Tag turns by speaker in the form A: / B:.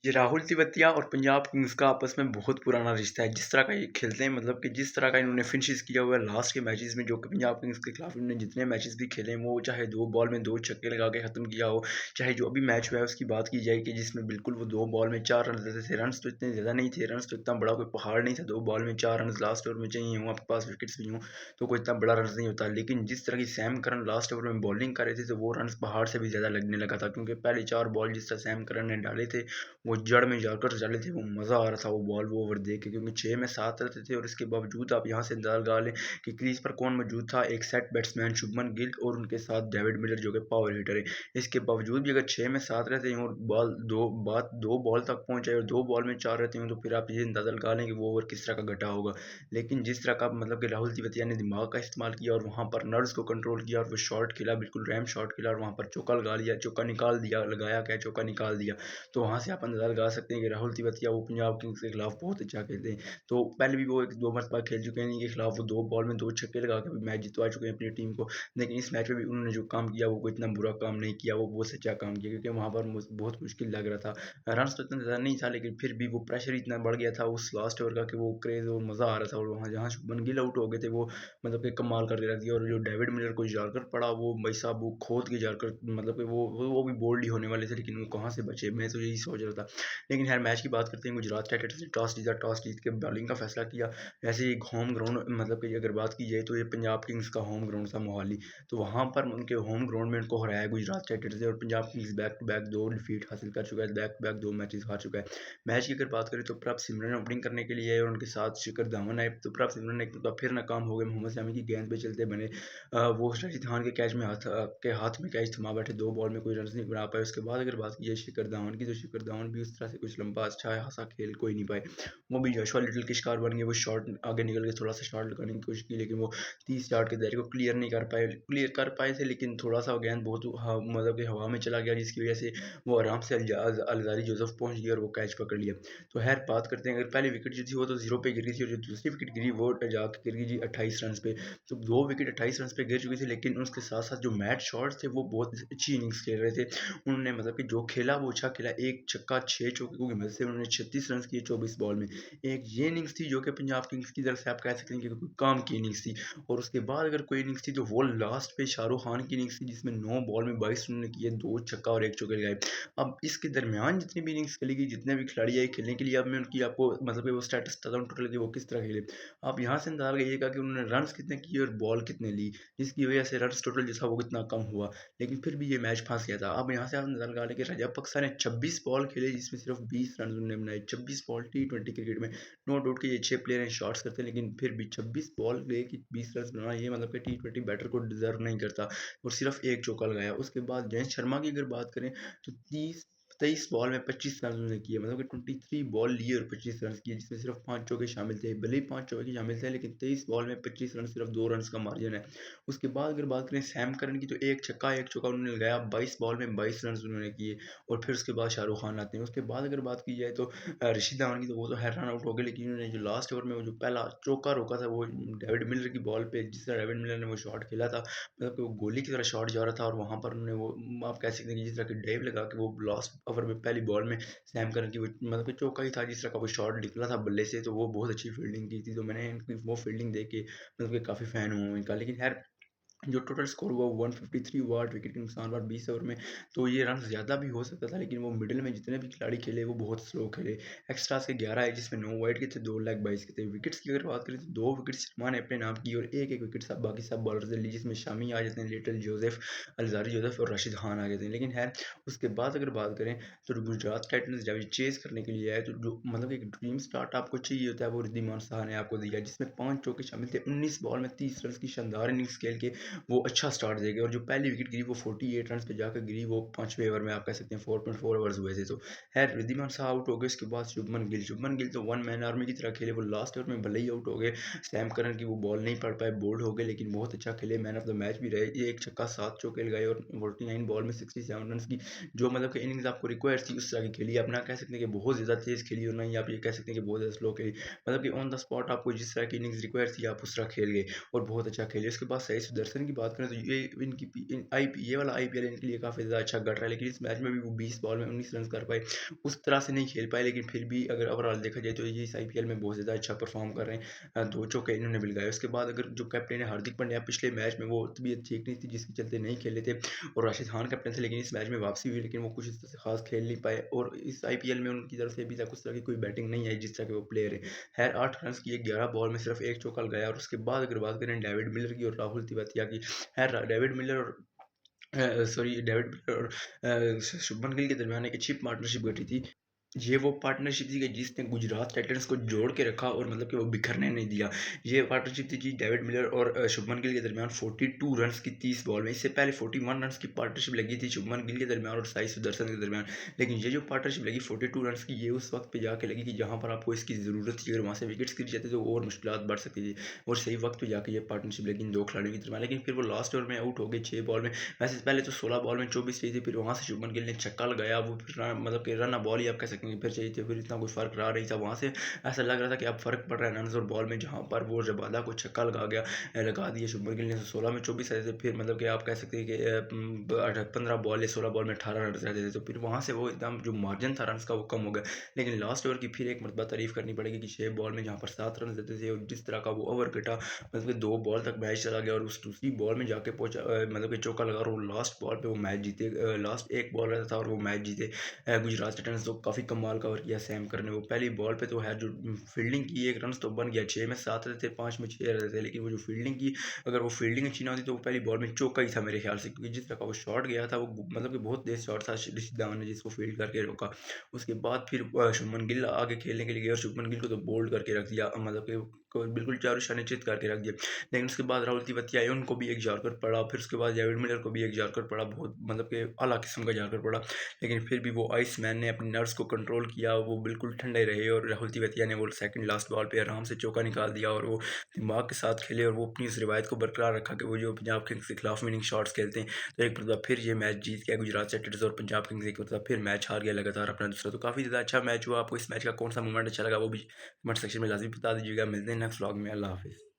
A: ये राहुल तिवैतिया और पंजाब किंग्स का आपस में बहुत पुराना रिश्ता है। जिस तरह का ये खेलते हैं, मतलब कि जिस तरह का इन्होंने फिनिशेस किया हुआ है लास्ट के मैचेस में, जो कि पंजाब किंग्स के खिलाफ इन्होंने जितने मैचेस भी खेले हैं, वो चाहे 2 बॉल में 2 छक्के लगा के ख़त्म किया हो, चाहे जो अभी मैच हुआ है उसकी बात की जाए कि जिसमें बिल्कुल वो 2 बॉल में 4 रन देते थे। रन्स तो इतने ज़्यादा नहीं थे, रन्स तो इतना बड़ा कोई पहाड़ नहीं था। 2 बॉल में 4 रन लास्ट ओवर में चाहिए हों, आपके पास विकेट्स भी हों, तो कोई इतना बड़ा रन नहीं होता। लेकिन जिस तरह की सैम करन लास्ट ओवर में बॉलिंग कर रहे थे, तो वो रन पहाड़ से भी ज़्यादा लगने लगा था, क्योंकि पहले 4 बॉल जिस तरह सैम करन ने डाले थे, वो जड़ में जाकर डाले थे। वो मज़ा आ रहा था वो बॉल वो ओवर देख के, क्योंकि 6 में 7 रहते थे। और इसके बावजूद आप यहाँ से अंदाज़ा लगा लें कि क्रीज पर कौन मौजूद था। एक सेट बैट्समैन शुभमन गिल और उनके साथ डेविड मिलर, जो कि पावर हिटर है। इसके बावजूद भी अगर 6 में 7 रहते हैं और दो बॉल तक पहुँच जाए और 2 बॉल में 4 रहते हैं, तो फिर आप ये अंदाज़ा लगा लें कि वो ओवर किस तरह का घटा होगा। लेकिन जिस तरह का मतलब कि राहुल तिवैतिया ने दिमाग का इस्तेमाल किया और वहाँ पर नर्व्स को कंट्रोल किया, और वो शॉट खेला, बिल्कुल रैम शॉट खेला, और वहाँ पर चौका लगा लिया, चौका निकाल दिया, लगाया क्या, चौका निकाल दिया। तो वहाँ से आप अंदाज़ा लगा सकते हैं कि राहुल तिवैतिया वो पंजाब किंग्स के खिलाफ बहुत अच्छा खेलते हैं। तो पहले भी वो 1-2 मरतबा खेल चुके हैं इनके खिलाफ, वो 2 बॉल में 2 छक्के लगा के भी मैच जितवा चुके हैं अपनी टीम को। लेकिन इस मैच में भी उन्होंने जो काम किया, वो कोई इतना बुरा काम नहीं किया, वो बहुत अच्छा काम किया, क्योंकि वहाँ पर बहुत मुश्किल लग रहा था। रन्स तो इतना ज़्यादा नहीं था, लेकिन फिर भी वो प्रेशर इतना बढ़ गया था उस लास्ट ओवर का कि वो क्रेज़ और मज़ा आ रहा था। और वहाँ जहाँ शुभमन गिल आउट हो गए थे, वो मतलब कि कमाल करके रख दिया। और जो डेविड मिलर को जाकर पड़ा, वो भाई साहब वो खोद के जाकर, मतलब कि वो भी बोल्ड ही होने वाले थे, लेकिन वो कहाँ से बचे, मैं तो यही सोच रहा था। लेकिन खैर मैच की बात करते हैं। गुजरात टाइटंस ने टॉस जीता, टॉस जीत के बॉलिंग का फैसला किया। वैसे ही होम ग्राउंड, मतलब कि अगर बात की जाए तो ये पंजाब किंग्स का होम ग्राउंड था मोहाली। तो वहाँ पर उनके होम ग्राउंड में उनको हराया गुजरात टाइटंस ने। और Punjab Kings back to back 2 defeat हासिल कर चुका है, बैक टू बैक 2 मैचेस हार चुका है। मैच की अगर बात करें तो प्रभ सिमरन ओपनिंग करने के लिए आए और उनके साथ शिखर धवन आए। तो प्रभ सिमरन एक बार फिर नाकाम हो गए, मोहम्मद शमी की गेंद पे चलते बने। वो रशीद खान के कैच में हाथ में कैच थमा बैठे, 2 बॉल में कोई रन नहीं बना पाए। उसके बाद अगर बात की जाए शिखर धवन की, तो शिखर धवन भी उस तरह से कुछ लंबा अच्छा खासा खेल कोई नहीं पाए। वो भी जोशुआ लिटिल के शिकार बन गए। वो शॉट आगे निकल के थोड़ा सा शॉट लगाने की कोशिश की, लेकिन वो 30 यार्ड के दायरे को क्लियर कर पाए थे, लेकिन थोड़ा सा गेंद बहुत मतलब कि हवा में चला गया, जिसकी वजह से वो आराम से अलजारी जोसेफ पहुंच गया और वो कैच पकड़ लिया। तो खैर बात करते हैं, अगर पहली विकेट जो थी वो तो 0 पे गिर गई थी, और जो दूसरी विकेट गिरी वो जाकर गिर गई जी 28 रन पे। तो 2 विकेट 28 रन पे गिर चुकी थी, लेकिन उसके साथ साथ जो मैच शॉट्स थे वो बहुत अच्छी इनिंग्स खेल रहे थे। उन्होंने मतलब कि जो खेला वो अच्छा खेला। 1 छक्का 6 चौके की मदद से उन्होंने 36 रन किए 24 बॉल में। एक ये इनिंग्स थी जो कि पंजाब किंग्स की तरफ से आप कह सकते हैं कि कोई काम की इनिंग्स थी। और उसके बाद अगर कोई इनिंग्स थी तो वो लास्ट पे शाहरुख खान की इनिंग्स थी, जिसमें 9 बॉल में 22 रन किए, 2 छक्का और 1 चौके लगाए। अब इसके दरमियान जितनी भी इनिंग्स खेली गई, जितने भी खिलाड़ी आए खेलने के लिए, अब मैं उनकी आपको मतलब कि वो स्टेटस बताता हूँ टोटल कि वो किस तरह खेले। आप यहाँ से अंदाजा लगाइएगा कि उन्होंने रन्स कितने किए और बॉल कितने ली, जिसकी वजह से रन्स टोटल जो था वो कितना कम हुआ। लेकिन फिर भी ये मैच फंस गया था। अब यहाँ से आप अंदाजा लगा लें कि रजापक्सा ने 26 बॉल खेले, जिसमें सिर्फ 20 रन उन्होंने बनाए। 26 बॉल T20 क्रिकेट में, नो डाउट कि ये अच्छे प्लेयर हैं, शॉट्स करते हैं, लेकिन फिर भी 26 बॉल लेके 20 रन बनाना, ये मतलब कि T20 बैटर को डिजर्व नहीं करता। और सिर्फ 1 चौका लगाया। उसके बाद जयंत शर्मा की अगर बात करें तो 23 बॉल में 25 रन उन्होंने किए, मतलब कि 23 बॉल लिए और 25 रन किए, जिसमें सिर्फ 5 चौके शामिल थे। भले ही 5 चौके शामिल थे, लेकिन 23 बॉल में 25 रन, सिर्फ 2 रन का मार्जिन है। उसके बाद अगर बात करें सैम करन की, तो 1 छक्का 1 चौका उन्होंने लगाया, 22 बॉल में 22 रन उन्होंने किए। और फिर उसके बाद शाहरुख खान आते हैं। उसके बाद अगर बात की जाए तो रशीद धावन की, तो वो तो हैरान आउट हो गए, लेकिन उन्होंने जो लास्ट ओवर में वो जो पहला चौका रोका था, वो डेविड मिलर की बॉल पे, जिस तरह डेविड मिलर ने वो शॉट खेला था, मतलब कि वो गोली की तरह शॉट जा रहा था। और वहाँ पर उन्होंने वो आप कह सकते हैं कि जिस तरह की डाइव लगा के वो लास्ट ओवर में पहली बॉल में सैम करन की मतलब कि चौका ही था, जिस तरह का वो शॉट निकला था बल्ले से, तो वो बहुत अच्छी फील्डिंग की थी। तो मैंने इनकी वो फील्डिंग देख के मतलब कि काफ़ी फ़ैन हूँ इनका। लेकिन खैर जो टोटल स्कोर हुआ 153 हुआ, 8 विकेट के नुकसान पर 20 ओवर में। तो ये रन ज़्यादा भी हो सकता था, लेकिन वो मिडिल में जितने भी खिलाड़ी खेले वो बहुत स्लो खेले। एक्स्ट्रास के 11 है, जिसमें 9 वाइड के थे, 2 लेग 22 के थे। विकेट्स की अगर बात करें तो 2 विकेट शर्मा ने अपने नाम की, और एक विकेट सब बाकी सब बॉलर से ली, जिसमें शामी आ जाते हैं, लिटिल जोसेफ, अलजारी जोसेफ और राशिद खान आ जाते हैं। लेकिन है उसके बाद अगर बात करें तो गुजरात टाइटंस जब चेस करने के लिए आए, तो जो मतलब एक ड्रीम स्टार्ट आपको चाहिए होता है, वो रिद्धिमान साहा ने आपको दिया, जिसमें 5 चौके शामिल थे। 19 बॉल में 30 रन की शानदार इनिंग्स खेल के वो अच्छा स्टार्ट देगी। और जो पहली विकेट गिरी वो 48 रन पे जाकर गिरी, वो 5वें ओवर में आप कह सकते हैं 4.4 ओवर्स हुए थे। तो खैर रिद्धिमान शाह आउट हो गए। उसके बाद शुभमन गिल तो वन मैन आर्मी की तरह खेले। वो लास्ट ओवर में भले ही आउट हो गए, सैम करन की वो बॉल नहीं पड़ पाए, बोल्ड हो गए, लेकिन बहुत अच्छा खेले, मैन ऑफ द मैच भी रहे। ये 1 छक्का 7 चौके लगाए और 49 बॉल में 67 रन की जो मतलब कि इनिंग्स आपको रिक्वायर थी उस तरह की खेली। आप ना कह सकते हैं कि बहुत ज़्यादा तेज़ खेली, और ना ही आप ये कह सकते हैं कि बहुत ज़्यादा स्लो खेली। मतलब कि ऑन द स्पॉट आपको जिस तरह की इनिंग्स रिक्वायर थी आप उस तरह खेल गए और बहुत अच्छा खेले। उसके बाद सही सुदर्शन की बात करें तो ये इनकी ये वाला आईपीएल इनके लिए काफ़ी ज़्यादा अच्छा गट रहा है, लेकिन इस मैच में भी वो 20 बॉल में 19 रन कर पाए, उस तरह से नहीं खेल पाए, लेकिन फिर भी अगर ओवरऑल देखा जाए तो ये इस आईपीएल में बहुत ज़्यादा अच्छा परफॉर्म कर रहे हैं। 2 चौके इन्होंने भी लगाए। उसके बाद अगर जो कैप्टन है हार्दिक पांड्या, पिछले मैच में वो तबीयत ठीक नहीं थी जिसके चलते नहीं खेले थे, और राशिद खान कैप्टन थे, लेकिन इस मैच में वापसी हुई, लेकिन वो कुछ इस तरह से खास खेल नहीं पाए, और इस आईपीएल में उनकी तरफ से अभी तक उस तरह की कोई बैटिंग नहीं आई जिस तरह के वो प्लेयर है। खैर 8 रन किए 11 बॉल में सिर्फ 1 चौका लगाया, और उसके बाद अगर बात करें डेविड मिलर की और राहुल तिवातिया की, खैर डेविड मिलर और डेविड मिलर और शुभमन गिल के दरमियान एक अच्छी पार्टनरशिप घटी थी। ये वो पार्टनरशिप थी कि जिसने गुजरात टाइटंस को जोड़ के रखा और मतलब कि वो बिखरने नहीं दिया। ये पार्टनरशिप थी जी डेविड मिलर और शुभमन गिल के दरमियान 42 रन्स की 30 बॉल में। इससे पहले 41 रन्स की पार्टनरशिप लगी थी शुभमन गिल के दरमियान और साई सुदर्शन के दरमियान। लेकिन ये जो पार्टनरशिप लगी 42 रन्स की, ये उस वक्त पे जाके लगी कि जहाँ पर आपको इसकी ज़रूरत थी। अगर वहाँ से विकेट्स गिर जाते तो और मुश्किलात बढ़ सकती थी, और सही वक्त पे जाके ये पार्टनरशिप लगी इन 2 खिलाड़ियों के दरमियान। लेकिन फिर वो लास्ट ओवर में आउट हो गए 6 बॉल में। वैसे पहले तो 16 बॉल में 24 चाहिए थी, फिर वहाँ से शुभमन गिल ने छक्का लगाया, वो फिर मतलब कि रन बॉल ही आप कह सकते हैं फिर चाहिए थे, फिर इतना कोई फ़र्क रहा नहीं था। वहाँ से ऐसा लग रहा था कि अब फ़र्क पड़ रहा है रन्स और बॉल में, जहाँ पर वो रबादा को छक्का लगा दिया शुभमन गिल ने। 16 में 24 आए थे, फिर मतलब कि आप कह सकते हैं कि 15 बॉल या 16 बॉल में 18 रन रहते थे, तो फिर वहाँ से वो एकदम जो मार्जिन था रन्स का वो कम हो गया। लेकिन लास्ट ओवर की फिर एक मरतबा तारीफ़ करनी पड़ेगी कि 6 बॉल में जहाँ पर 7 रन देते थे, और जिस तरह का वो ओवर कटा, मतलब कि 2 बॉल तक मैच चला गया, और उस दूसरी बॉल में जाके पहुंचा, मतलब कि चौका लगा, और वो लास्ट बॉल पे वो मैच जीते। लास्ट एक बॉल रहता था और वो मैच जीते गुजरात टाइटंस। तो काफ़ी कमाल कवर किया सैम करने। वो पहली बॉल पे तो है जो फील्डिंग की, 1 रन तो बन गया, 6 में 7 रहते, 5 में 6 रहते, लेकिन वो जो फील्डिंग की, अगर वो फील्डिंग अच्छी ना होती तो वो पहली बॉल में चौका ही था मेरे ख्याल से, क्योंकि जिस तरह का वो शॉट गया था वो मतलब कि बहुत तेज शॉट था ऋषि धवन ने जिसको फील्ड करके रोका। उसके बाद फिर शुभमन गिल आगे खेलने के लिए गए, और शुभमन गिल को तो बोल्ड करके रख दिया, मतलब कि बिल्कुल चारों निशाने चित करके रख दिया। लेकिन उसके बाद राहुल तिवारी आए, उनको भी एक यॉर्कर पड़ा, फिर उसके बाद डेविड मिलर को भी एक यॉर्कर पड़ा, बहुत मतलब कि आला किस्म का यॉर्कर पड़ा। लेकिन फिर भी वो आइस मैन ने अपने नर्व्स को कंट्रोल किया, वो बिल्कुल ठंडे रहे, और राहुल तिवारी ने वो सेकंड लास्ट बॉल पे आराम से चौका निकाल दिया, और वो दिमाग के साथ खेले, और वो अपनी उस रिवायत को बरकरार रखा कि वो जो पंजाब किंग्स के खिलाफ विनिंग शॉट्स खेलते हैं। तो एक मतलब फिर ये मैच जीत गया गुजरात टाइटंस, और पंजाब किंग्स एक मतलब फिर मैच हार गया लगातार अपना दूसरा। तो काफ़ी ज़्यादा अच्छा मैच हुआ। आपको इस मैच का कौन सा मोमेंट अच्छा लगा वो भी कमेंट सेक्शन में लाजमी बता दीजिएगा। मिलते हैं नेक्स्ट व्लॉग में। अल्लाह हाफिज़।